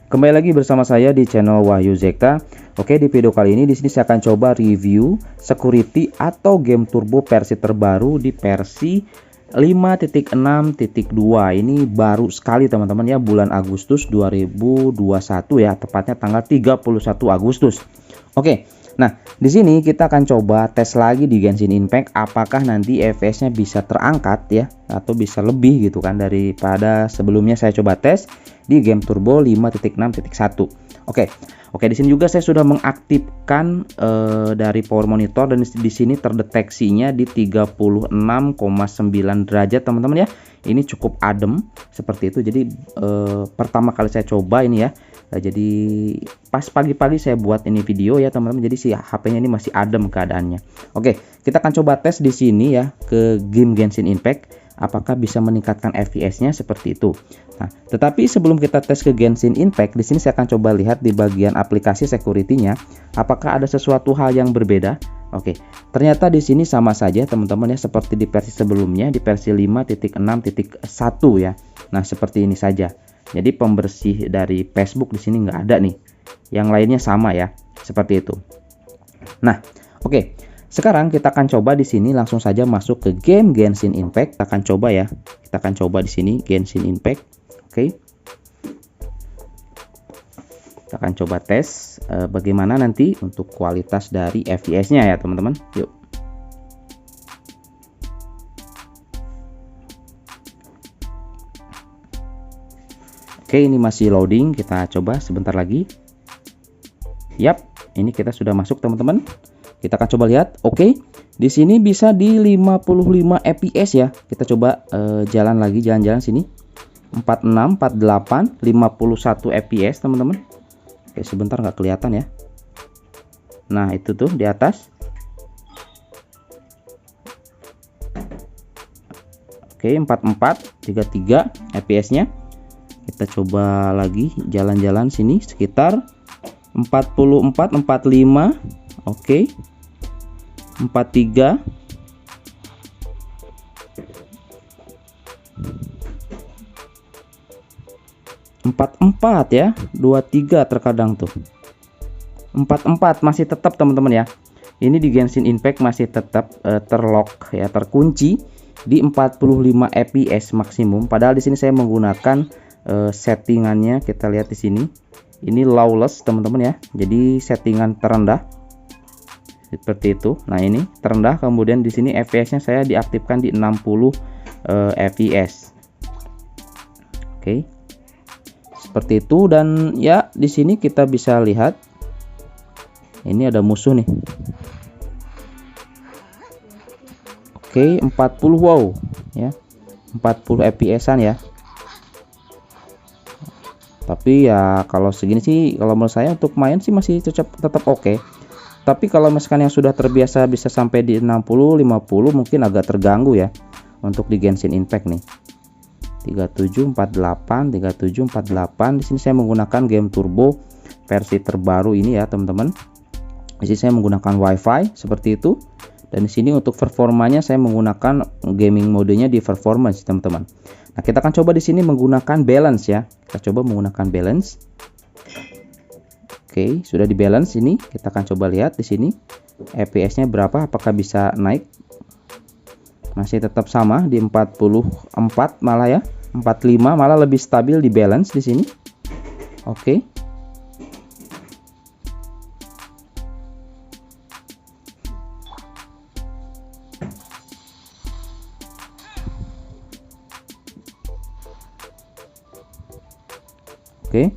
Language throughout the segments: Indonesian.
Kembali lagi bersama saya di channel Wahyu Zekta. Oke, di video kali ini saya akan coba review security atau game turbo versi terbaru di versi 5.6.2. Ini baru sekali teman-teman ya, bulan Agustus 2021 ya, tepatnya tanggal 31 Agustus. Oke. Nah, di sini kita akan coba tes lagi di Genshin Impact apakah nanti FPS-nya bisa terangkat ya atau bisa lebih gitu kan daripada sebelumnya saya coba tes di game turbo 5.6.1. Oke, di sini juga saya sudah mengaktifkan dari power monitor dan di sini terdeteksinya di 36,9 derajat teman-teman ya. Ini cukup adem seperti itu. Jadi pertama kali saya coba ini ya. Jadi pas pagi-pagi saya buat ini video ya teman-teman. Jadi si HP-nya ini masih adem keadaannya. Oke, kita akan coba tes di sini ya ke game Genshin Impact apakah bisa meningkatkan FPS-nya seperti itu. Nah, tetapi sebelum kita tes ke Genshin Impact, di sini saya akan coba lihat di bagian aplikasi security-nya apakah ada sesuatu hal yang berbeda. Oke, ternyata di sini sama saja teman-teman ya seperti di versi sebelumnya di versi 5.6.1 ya. Nah, seperti ini saja. Jadi pembersih dari Facebook di sini nggak ada nih. Yang lainnya sama ya, seperti itu. Nah, oke. Sekarang kita akan coba di sini langsung saja masuk ke game Genshin Impact. Kita akan coba ya. Kita akan coba di sini Genshin Impact. Oke. Kita akan coba tes bagaimana nanti untuk kualitas dari FPS-nya ya, teman-teman. Yuk. Oke, ini masih loading. Kita coba sebentar lagi. Yap, ini kita sudah masuk teman-teman. Kita akan coba lihat. Oke, di sini bisa di 55 fps ya. Kita coba jalan-jalan sini. 46, 48, 51 fps teman-teman. Oke, sebentar nggak kelihatan ya. Nah, itu tuh di atas. Oke, 44, 33 fps-nya. Kita coba lagi jalan-jalan sini sekitar 44, 45. Oke. 43. 44 ya. 23 terkadang tuh. 44 masih tetap teman-teman ya. Ini di Genshin Impact masih tetap terlock ya, terkunci di 45 fps maksimum. Padahal di sini saya menggunakan settingannya, kita lihat di sini. Ini lawless teman-teman ya. Jadi settingan terendah. Seperti itu. Nah, ini terendah, kemudian di sini FPS-nya saya diaktifkan di 60 fps. Oke. Seperti itu dan ya di sini kita bisa lihat ini ada musuh nih. Oke, 40 wow ya. 40 fps-an ya. Tapi ya kalau segini sih kalau menurut saya untuk main sih masih tetap oke. Tapi kalau misalkan yang sudah terbiasa bisa sampai di 60, 50 mungkin agak terganggu ya untuk di Genshin Impact nih. 3748, 3748. Di sini saya menggunakan game turbo versi terbaru ini ya, teman-teman. Di sini saya menggunakan WiFi seperti itu. Dan di sini untuk performanya saya menggunakan gaming modenya di performance, teman-teman. Nah, kita akan coba di sini menggunakan balance ya. Kita coba menggunakan balance. Oke, sudah di balance ini. Kita akan coba lihat di sini FPS-nya berapa, apakah bisa naik. Masih tetap sama di 44 malah ya. 45 malah lebih stabil di balance di sini. Oke. Oke,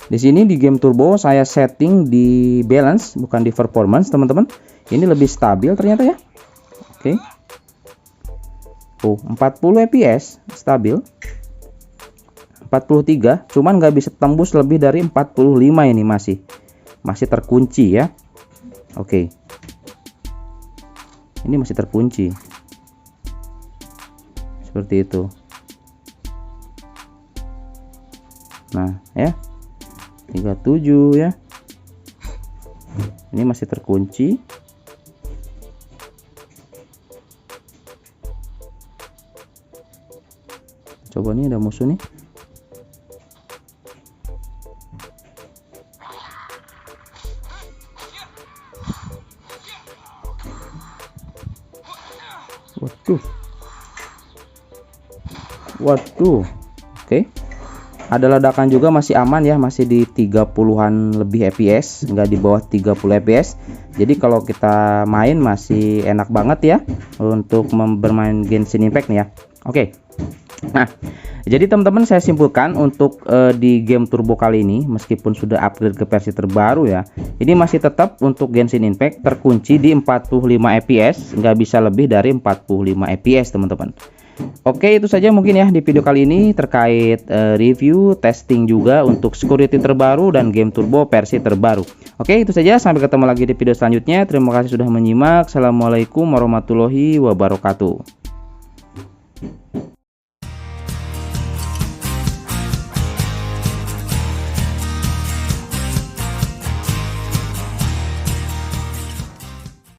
di sini di game turbo saya setting di balance bukan di performance teman-teman. Ini lebih stabil ternyata ya. Oke. 40 fps stabil. 43, cuman nggak bisa tembus lebih dari 45 ini masih terkunci ya. Oke. Ini masih terkunci. Seperti itu. Nah ya 37 ya, ini masih terkunci. Coba nih ada musuh nih. Waduh. Oke. Ada ledakan juga, masih aman ya, masih di 30-an lebih fps, nggak di bawah 30 fps. Jadi kalau kita main masih enak banget ya untuk bermain Genshin Impact nih ya. Oke. Nah, jadi teman-teman, saya simpulkan untuk di game turbo kali ini, meskipun sudah upgrade ke versi terbaru ya, ini masih tetap untuk Genshin Impact terkunci di 45 fps, nggak bisa lebih dari 45 fps teman-teman. Oke, itu saja mungkin ya di video kali ini terkait review, testing juga untuk security terbaru dan game turbo versi terbaru. Oke, itu saja, sampai ketemu lagi di video selanjutnya. Terima kasih sudah menyimak. Assalamualaikum warahmatullahi wabarakatuh.